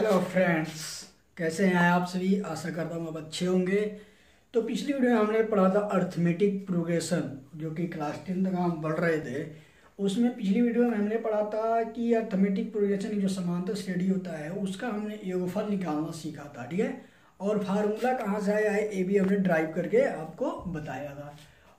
Hello friends, कैसे हैं आप सभी। आशा करता हूँ आप अच्छे होंगे। तो पिछली वीडियो में हमने पढ़ा था अर्थमेटिक प्रोग्रेशन, जो कि क्लास 10 तक हम पढ़ रहे थे। उसमें पिछली वीडियो में हमने पढ़ा था कि अर्थमेटिक प्रोग्रेशन जो समांतर श्रेणी होता है उसका हमने योगफल निकालना सीखा था, ठीक है। और फार्मूला कहाँ से आया है ये भी हमने ड्राइव करके आपको बताया था।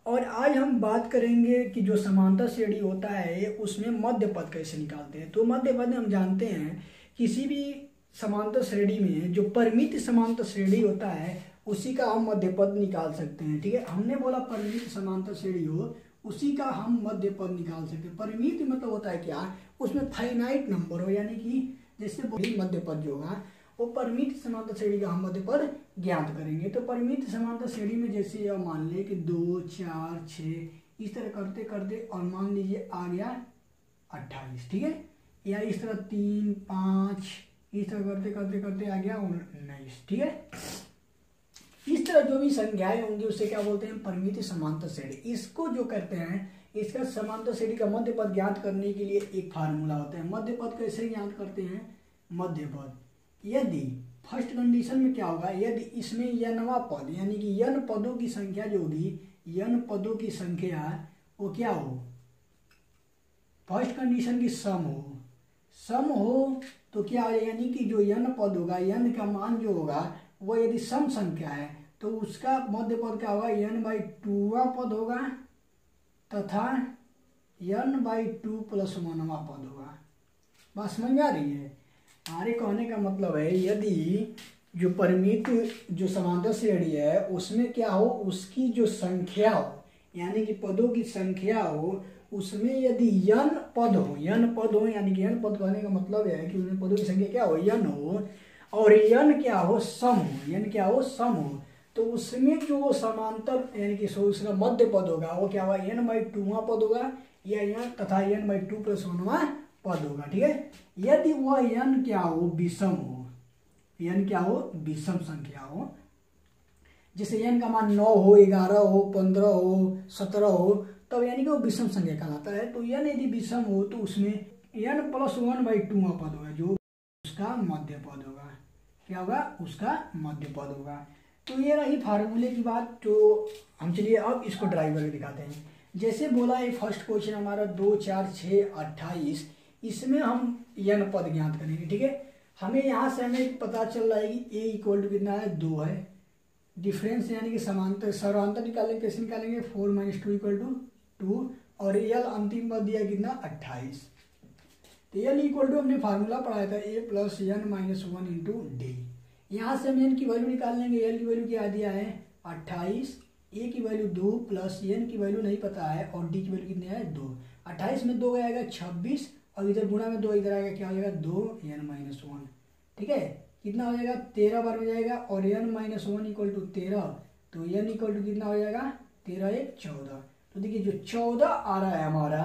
और आज हम बात करेंगे कि जो समांतर श्रेणी होता है उसमें मध्य पद कैसे निकालते हैं। तो मध्य पद हम जानते हैं किसी भी समांतर श्रेणी में जो परिमित समांतर श्रेणी होता है उसी का हम मध्य पद निकाल सकते हैं, ठीक है। हमने बोला परिमित समांतर श्रेणी हो उसी का हम मध्य पद निकाल सकते हैं। परिमित मतलब होता है क्या, उसमें फाइनाइट नंबर हो, यानी कि जैसे मध्य पद जो होगा वो परिमित समांतर श्रेणी का हम मध्य पद ज्ञात करेंगे। तो परिमित समांतर श्रेणी में जैसे अब मान लें कि 2, 4, 6 इस तरह करते करते और मान लीजिए आ गया 28, ठीक है। या इस तरह 3, 5 इस तरह करते करते करते आ गया 19, ठीक है। इस तरह जो भी संख्याएं होंगी उसे क्या बोलते हैं, परिमित समांतर श्रेणी। इसको जो करते हैं, इसका समांतर श्रेणी का मध्य पद ज्ञात करने के लिए एक फार्मूला होता है। मध्य पद कैसे ज्ञात करते हैं, मध्य पद यदि फर्स्ट कंडीशन में क्या होगा, यदि इसमें n वां पद यानी कि n पदों की संख्या जो होगी, n पदों की संख्या वो क्या हो, फर्स्ट कंडीशन की सम हो तो क्या हो, यानी कि जो n पद होगा, n का मान जो होगा वो यदि सम संख्या है तो उसका मध्य पद क्या होगा, n/2वां पद होगा तथा n/2 + 1वां पद होगा। बात समझ आ रही है। हमारे कहने का मतलब है यदि जो परिमित जो समांतर श्रेणी है उसमें क्या हो, उसकी जो संख्या हो यानी कि पदों की संख्या हो, उसमें यदि n पद हो यानी कि n पद कहने का मतलब है कि उसमें पदों की संख्या क्या हो, n हो, और n क्या हो, सम हो, तो उसमें जो समांतर यानी कि उसका मध्य पद होगा वो क्या होगा, n/2वां पद होगा या n तथा n/2 + 1वां पद होगा, ठीक है। यदि वह n क्या हो, विषम संख्या हो, जैसे n का मान 9 हो, 11 हो, 15 हो, 17 हो, तब यानी कि वो विषम संख्या कहलाता है। तो n यदि विषम हो तो उसमें n + 1/2वां पद होगा जो उसका मध्य पद होगा। क्या होगा, उसका मध्य पद होगा। तो ये रही फार्मूले की बात। तो हम चलिए अब इसको ड्राइव करके दिखाते हैं। जैसे बोला ये फर्स्ट क्वेश्चन हमारा 2, 4, 6, 28, इसमें हम n पद ज्ञात करेंगे, ठीक है। हमें यहाँ से हमें पता चल रहा है कि a = कितना है, 2 है। डिफरेंस यानी कि सर्वांतर निकालेंगे, कैसे निकालेंगे, 4 - 2 = 2, और l अंतिम पद दिया कितना, 28। तो l हमने फार्मूला पढ़ाया था a + n - 1 × d। यहाँ से हम n की वैल्यू निकाल लेंगे। l की वैल्यू क्या दिया है, 28, a की वैल्यू 2 प्लस n की वैल्यू नहीं पता है और d की वैल्यू कितनी है, 2। 28 में 2 आएगा 26, और इधर गुणा में 2 इधर आएगा, क्या हो जाएगा, 2n - 1, ठीक है। कितना हो जाएगा, 13 बार हो जाएगा, और n - 1 = 13, तो n = कितना हो जाएगा, 13 × 1 = 14। तो देखिए जो 14 आ रहा है हमारा,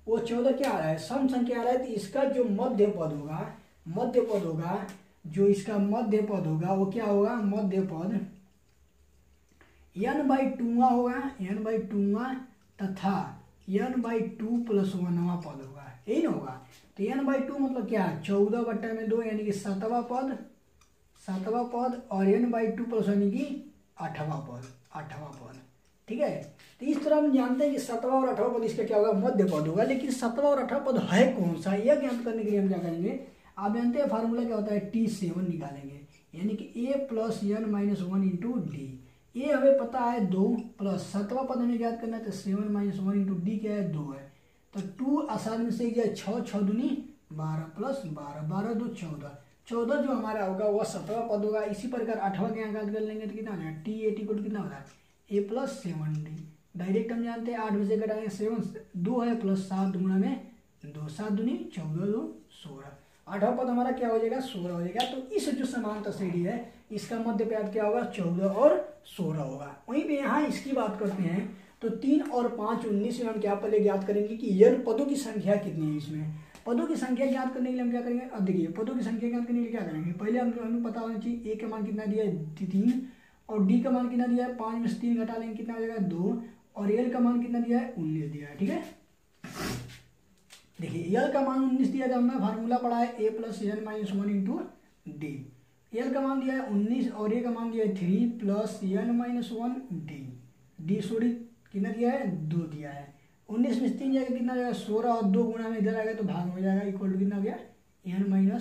वो 14 क्या आ रहा है, सम संख्या आ रहा है। तो इसका जो मध्य पद होगा, जो इसका मध्य पद होगा वो क्या होगा, मध्य पद n/2वां होगा, n/2वां तथा n/2 + 1वां पद होगा, यही ना होगा। तो n/2 मतलब क्या है, 14/2 यानी कि 7वां पद, और n/2 + यानी कि 8वां पद, ठीक है। तो इस तरह हम जानते हैं कि 7वां और 8वां पद इसका क्या होगा, मध्य पद होगा। लेकिन 7वां और 8वां पद है कौन सा, यह ज्ञात करने के लिए हम क्या करेंगे, आप जानते हैं फार्मूला क्या होता है, T7 निकालेंगे, यानी कि a + n - 1 × d। a हमें पता है 2, प्लस 7वां पद हमें ज्ञात करना है, तो 7 - 1 × d क्या है, 2 है। तो 2 आसानी में से 6 6 दूनी 12 प्लस 12, 12 2 14, 14 जो हमारा होगा वह 7वां पद होगा। इसी प्रकार 8वां के यहाँ ज्ञात कर लेंगे तो कितना हो जाएगा, T8 = कितना होगा, a + 7d। डायरेक्ट हम जानते हैं 8 में से घटाएंगे 7, 2 है, प्लस 7 गुणा में 2, 7 दूनी 14, 2 16, 8वां पद हमारा क्या हो जाएगा, 16 हो जाएगा। तो इस जो समांतर श्रेणी है इसका मध्य पद क्या होगा, 14 और 16 होगा। वहीं पे यहाँ इसकी बात करते हैं तो 3 और 5 19 में हम क्या पहले ज्ञात करेंगे कि n पदों की संख्या कितनी है। इसमें पदों की संख्या ज्ञात करने के लिए हम क्या करेंगे, अब देखिए पदों की संख्या ज्ञात करने के लिए क्या करेंगे, पहले हमें पता होना चाहिए a का मान कितना दिया है, 3, और d का मान कितना दिया है, 5 में से 3 घटा लेंगे कितना हो जाएगा, 2, और l का मान कितना दिया है, 19 दिया है, ठीक है। देखिए l का मान 19 दिया था, हमने फार्मूला पढ़ा है a + n - 1 × डी। एल का मान दिया है 19 और ए का मान दिया है 3 plus n-1 D. D sorry कितना दिया है 2 दिया है। 19 में 3 जाएगा कितना जाएगा 16 और 2 गुणा में इधर आएगा तो भाग हो जाएगा इक्वल टू कितना हो गया n-1।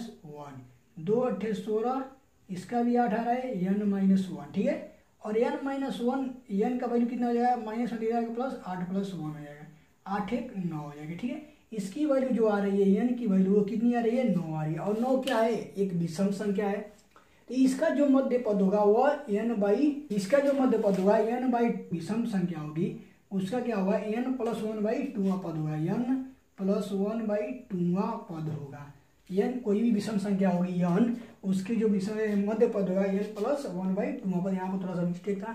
2 8 16 इसका भी 8 आ रहा है n-1 ठीक है। और n-1 n का वैल्यू कितना हो जाएगा -1 जाएगा प्लस 8 प्लस 1 हो जाएगा 8 1 9 हो जाएगा ठीक है। इसकी वैल्यू जो आ रही है n की वैल्यू वो कितनी आ रही है 9 आ रही है। और 9 क्या है एक विषम संख्या है तो इसका जो मध्य पद होगा वह इसका जो मध्य पद होगा n बाई विषम संख्या होगी उसका क्या होगा n+1/2 पद होगा n+1/2 पद होगा। n कोई भी विषम संख्या होगी n उसके जो विषम मध्य पद होगा n+1/2 पद। यहाँ पर थोड़ा सा मिस्टेक था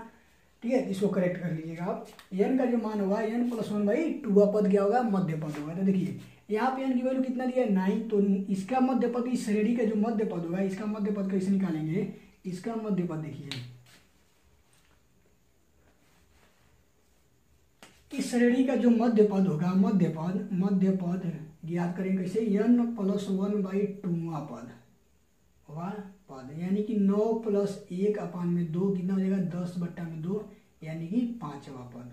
ठीक है इसको करेक्ट कर लीजिएगा आप। n का जो मान होगा n+1/2 पद क्या होगा मध्य पद होगा। तो देखिए यहाँ पे n की वैल्यू कितना दिया है 9 तो इसका मध्य पद इस श्रेणी का जो मध्य पद होगा इसका मध्य पद कैसे निकालेंगे। इसका मध्य पद देखिए इस श्रेणी का जो मध्य पद होगा मध्य पद ज्ञात करें कैसे n+1/2 पद यानी कि 9 + 1/2 कितना हो जाएगा 10/2 यानी कि 5वां पद।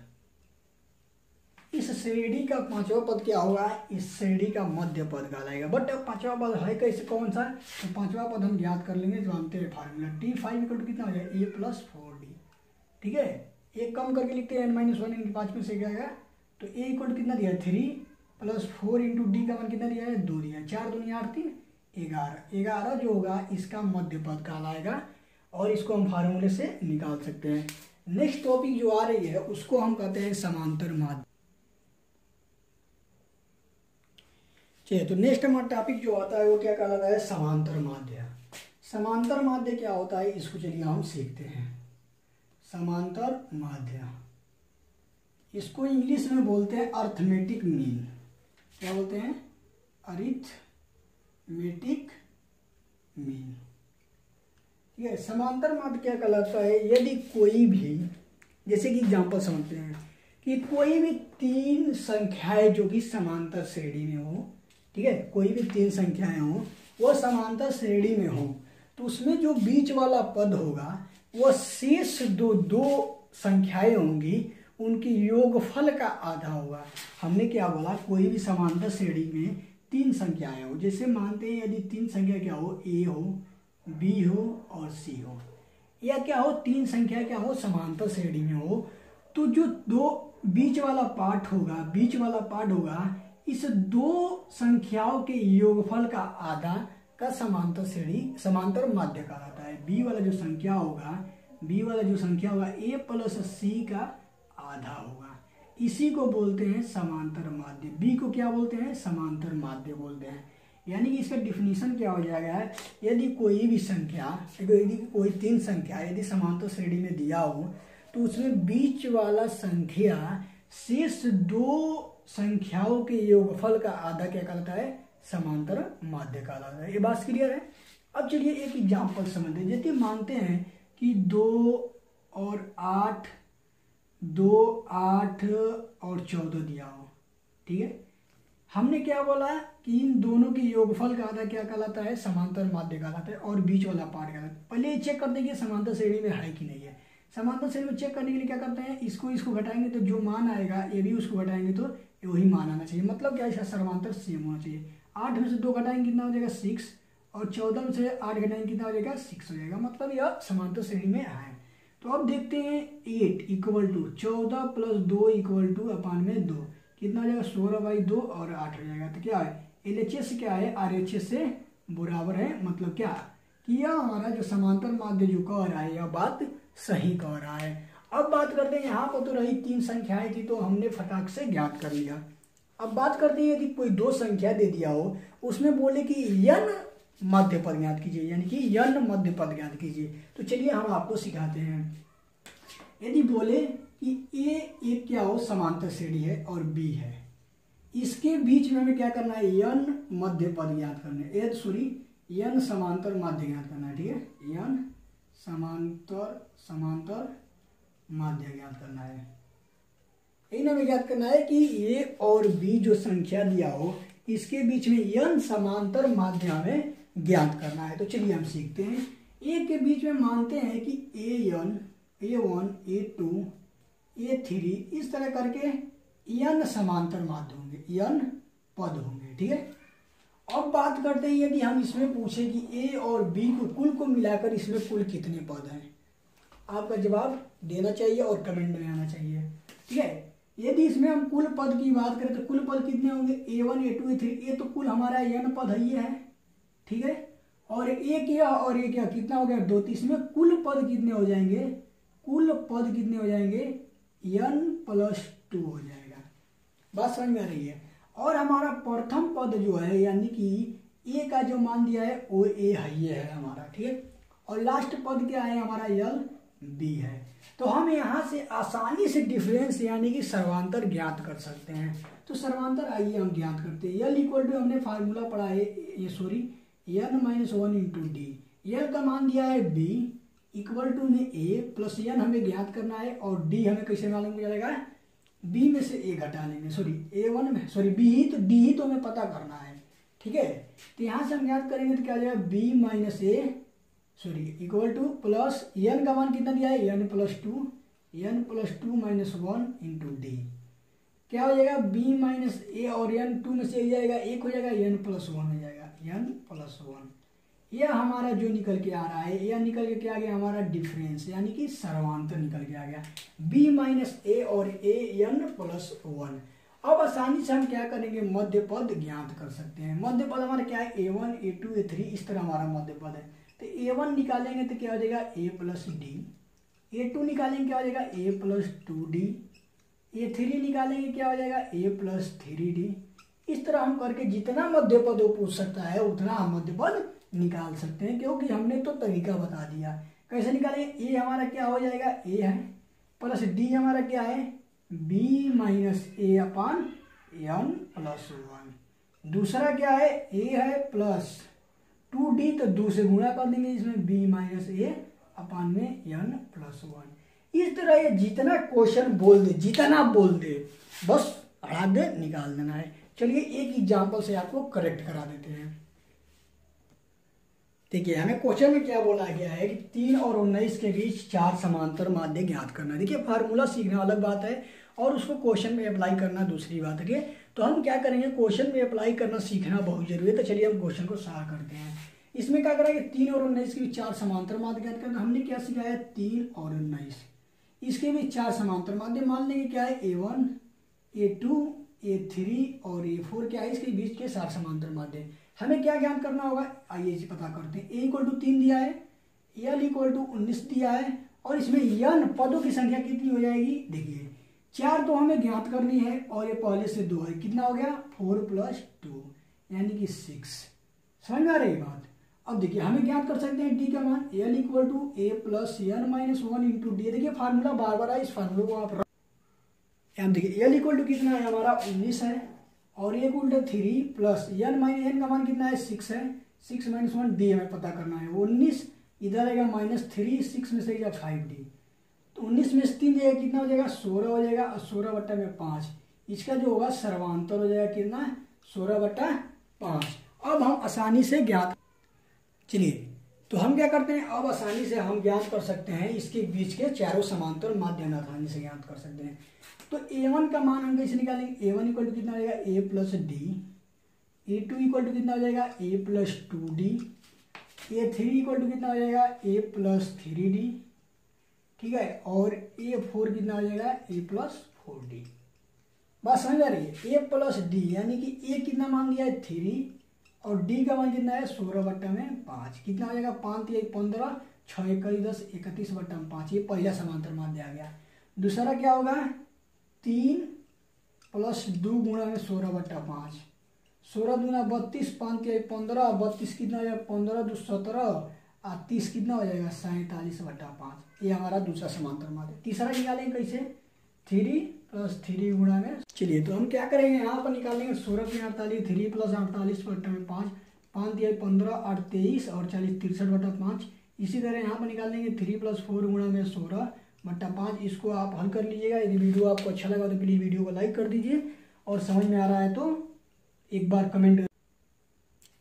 इस श्रेणी का 5वां पद क्या होगा इस श्रेणी का मध्य पद कहलाएगा। बट 5वां पद है कैसे कौन सा तो 5वां पद हम ज्ञात कर लेंगे जानते हैं फार्मूला d5 = कितना हो जाएगा a+4d ठीक है। एक कम करके लिखते हैं n-1 इनके 5 में से क्या आएगा तो a = कितना दिया 3 + 4 × d का मान कितना दिया है 2 दिया है 4 दूनी 8 3 11 जो होगा इसका मध्य पद कहलाएगा और इसको हम फार्मूले से निकाल सकते हैं। नेक्स्ट टॉपिक जो आ रही है उसको हम कहते हैं समांतर माध्य। चलिए तो नेक्स्ट हमारा टॉपिक जो आता है वो क्या कहलाता है समांतर माध्य। समांतर माध्य क्या होता है इसको चलिए हम सीखते हैं। समांतर माध्य इसको इंग्लिश में बोलते हैं अर्थमेटिक मीन। क्या बोलते हैं अरिथमेटिक मीन ठीक है। समांतर माध्य क्या कहलाता है यदि कोई भी जैसे कि एग्जांपल समझते हैं कि कोई भी 3 संख्याएं जो कि समांतर श्रेणी में हो ठीक है कोई भी 3 संख्याएं हो वो समांतर श्रेणी में हो तो उसमें जो बीच वाला पद होगा वह शेष दो संख्याएं होंगी उनकी योगफल का आधा होगा। हमने क्या बोला कोई भी समांतर श्रेणी में 3 संख्याएं हो जैसे मानते हैं यदि 3 संख्या क्या हो a हो b हो और c हो या क्या हो 3 संख्या क्या हो समांतर श्रेणी में हो तो जो बीच वाला पार्ट होगा इस 2 संख्याओं के योगफल का आधा का समांतर माध्य कहलाता है। b वाला जो संख्या होगा a + c का आधा होगा इसी को बोलते हैं समांतर माध्य। b को क्या बोलते हैं समांतर माध्य बोलते हैं। यानी कि इसका डिफिनीशन क्या हो जाएगा यदि कोई भी संख्या यदि कोई 3 संख्या यदि समांतर श्रेणी में दिया हो तो उसमें बीच वाला संख्या शेष 2 संख्याओं के योगफल का आधा क्या कहलाता है समांतर माध्य कहलाता है। ये बात क्लियर है। अब चलिए एक एग्जांपल समझते हैं। जैसे मानते हैं कि 2 और 8 और 14 दिया हो ठीक है। हमने क्या बोला कि इन दोनों के योगफल का आधा क्या कहलाता है समांतर माध्य कहलाता है और बीच वाला पार्ट कहलाता है। पहले चेक करते हैं कि समांतर श्रेणी में है कि नहीं है। समांतर श्रेणी में चेक करने के लिए क्या करते हैं इसको घटाएंगे तो जो मान आएगा ये भी उसको घटाएंगे तो वही मान आना चाहिए। मतलब क्या इसका समांतर सेम होना चाहिए। 8 में से 2 घटाएंगे कितना हो जाएगा 6 और 14 में से 8 घटाएंगे कितना हो जाएगा 6 हो जाएगा। मतलब यह समांतर श्रेणी में है। तो अब देखते हैं 8 = 14 + 2 = 2 कितना हो जाएगा 16/2 और 8 हो जाएगा। तो क्या है LHS क्या है RHS से बराबर है। मतलब क्या कि यह हमारा जो समांतर माध्य जो कह रहा है यह बात सही कह रहा है। अब बात करते हैं यहाँ पर तो रही 3 संख्याएं थी तो हमने फटाक से ज्ञात कर लिया। अब बात करते हैं यदि कोई 2 संख्या दे दिया हो उसमें बोले कि n मध्य पद ज्ञात कीजिए यानी कि n मध्य पद ज्ञात कीजिए। तो चलिए हम आपको सिखाते हैं। यदि बोले कि एक क्या हो समांतर श्रेणी है और b है इसके बीच में हमें क्या करना है n मध्य पद ज्ञात करना है n समांतर माध्य ज्ञात करना है ठीक है। n समांतर माध्य ज्ञात करना है। यही हमें ज्ञात करना है कि a और b जो संख्या दिया हो इसके बीच में n समांतर माध्य हमें ज्ञात करना है। तो चलिए हम सीखते हैं। ए के बीच में मानते हैं कि A1, A2, A3 इस तरह करके n समांतर माध्य होंगे, n पद होंगे, ठीक है। अब बात करते हैं यदि हम इसमें पूछे कि A और B को कुल को मिलाकर इसमें कुल कितने पद हैं। आपका जवाब देना चाहिए और कमेंट में आना चाहिए, ठीक है। यदि इसमें हम कुल पद की बात करें तो कुल पद कितने होंगे, A1, A2, A3, ये तो कुल हमारा n पद ही है, ठीक है। और A क्या और A क्या कितना हो गया 2, तो इसमें कुल पद कितने हो जाएंगे, कुल पद कितने हो जाएंगे n+2 हो जाएगा। बात समझ में आ रही है। और हमारा प्रथम पद जो है यानी कि A का जो मान दिया है वो A है हमारा, ठीक है। और लास्ट पद क्या है हमारा LB है। तो हम यहाँ से आसानी से डिफरेंस यानी कि सर्वांतर ज्ञात कर सकते हैं। तो सर्वांतर आइए हम ज्ञात करते हैं। L इक्वल टू हमने फार्मूला पढ़ा है, n-1 इंटू डी। L का मान दिया है B इक्वल टू में A प्लस n हमें ज्ञात करना है और D हमें कैसे मालूम चलेगा, B में से A घटा लेंगे, B ही तो D ही तो हमें पता करना है, ठीक है। तो यहाँ से हम ज्ञात करेंगे तो क्या हो जाएगा B minus A equal two plus n का मान कितना दिया है n+2 माइनस 1 इंटू डी। क्या हो जाएगा B माइनस A और n 2 में से जाएगा 1 हो जाएगा, n+1 हो जाएगा, n+1। यह हमारा जो निकल के आ रहा है, यह निकल के क्या आ गया हमारा डिफरेंस यानी कि सर्वांतर निकल के आ गया B माइनस A और A n+1। अब आसानी से हम क्या करेंगे, मध्य पद ज्ञात कर सकते हैं। मध्य पद हमारा क्या है A1, A2, A3 इस तरह हमारा मध्य पद है। तो A1 निकालेंगे तो क्या हो जाएगा A+D, A2 निकालेंगे क्या हो जाएगा A+2D, A3 निकालेंगे क्या हो जाएगा A+3D। इस तरह हम करके जितना मध्य पद वो पूछ सकता है उतना हम मध्य पद निकाल सकते हैं, क्योंकि हमने तो तरीका बता दिया। कैसे निकालेंगे, A हमारा क्या हो जाएगा A है प्लस D हमारा क्या है B minus A upon n+1। दूसरा क्या है A है प्लस 2D, तो 2 से गुणा कर देंगे इसमें B माइनस A अपान में n+1। इस तरह ये जितना क्वेश्चन बोल दे, जितना बोल दे बस हटा दे निकाल देना है। चलिए एक एग्जांपल से आपको करेक्ट करा देते हैं। देखिए हमें क्वेश्चन में क्या बोला गया है कि 3 और 19 के बीच 4 समांतर माध्य ज्ञात करना। देखिए फार्मूला सीखना अलग बात है और उसको क्वेश्चन में अप्लाई करना दूसरी बात है। तो हम क्या करेंगे, क्वेश्चन में अप्लाई करना सीखना बहुत जरूरी है। तो चलिए हम क्वेश्चन को सॉल्व करते हैं। इसमें क्या करेंगे 3 और 19 के बीच 4 समांतर माध्य ज्ञात करना। हमने क्या सिखाया 3 और 19 इसके बीच 4 समांतर माध्य मान लेंगे क्या है A1, A2, A3 और A4 क्या है इसके बीच के 4 समांतर माध्य। हमें क्या ज्ञात करना होगा, आइए इसे पता करते हैं। A इक्वल टू 3 दिया है, L इक्वल टू 19 दिया है और इसमें n पदों की संख्या कितनी हो जाएगी, देखिए 4 तो हमें ज्ञात करनी है और ये पहले से 2 है, कितना हो गया 4 + 2 यानी कि 6। समझ में आ रही बात। अब देखिए हमें ज्ञात कर सकते हैं D का मान L equal to A plus n-1 into D. देखिए फार्मूला बार बार है, इस फार्मूला को आप देखिए L इक्वल टू कितना है हमारा 19 है और A equal to 3 plus n का मान कितना है 6 है, 6 - 1 D हमें पता करना है। 19 इधर आएगा -3, 6 में से 5D, तो 19 में से 3 जाएगा कितना हो जाएगा 16 हो जाएगा और 16/5 इसका जो होगा सर्वांतर हो जाएगा कितना 16/5। अब हम आसानी से ज्ञात, चलिए तो हम क्या करते हैं, अब आसानी से हम ज्ञात कर सकते हैं इसके बीच के चारों समांतर माध्य आसानी से ज्ञात कर सकते हैं। तो A1 का मान हम कैसे निकालेंगे, A1 इक्वल टू कितना हो जाएगा A plus D, A2 equal to कितना हो जाएगा A plus 2D, A3 equal to कितना हो जाएगा A प्लस 3D, ठीक है, और A4 कितना हो जाएगा A प्लस 4D। बात समझ आ रही है। A प्लस डी यानी कि A कितना मान दिया है 3 और D का मान कितना है 16/5, कितना हो जाएगा 5 × 3 = 15, 6 × 1 = 10, 31/5। ये पहला समांतर माध्य आ गया। दूसरा क्या होगा 3 + 2 × 16/5, 16 दूना 32, 5 × 1 = 15, 32 कितना हो जाएगा 15 × 2 = 17 और 30 कितना हो जाएगा 47/5। ये हमारा दूसरा समांतर माध्य। तीसरा निकालेंगे कैसे 3 + 3 गुणा में, चलिए तो हम क्या करेंगे यहाँ पर निकालेंगे 16 × 48, 3 + 48/5, 5 × 1 = 15, 8 × 23 और 40 63/5। इसी तरह यहाँ पर निकालेंगे 3 + 4 गुणा में 16/5। इसको आप हल कर लीजिएगा। यदि वीडियो आपको अच्छा लगा तो प्लीज़ वीडियो को लाइक कर दीजिए और समझ में आ रहा है तो एक बार कमेंट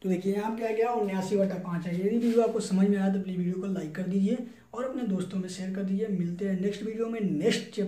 तो देखिए यहाँ क्या गया 79/5 है। यदि वीडियो आपको समझ में आया तो प्लीज़ वीडियो को लाइक कर दीजिए और अपने दोस्तों में शेयर कर दीजिए। मिलते हैं नेक्स्ट वीडियो में नेक्स्ट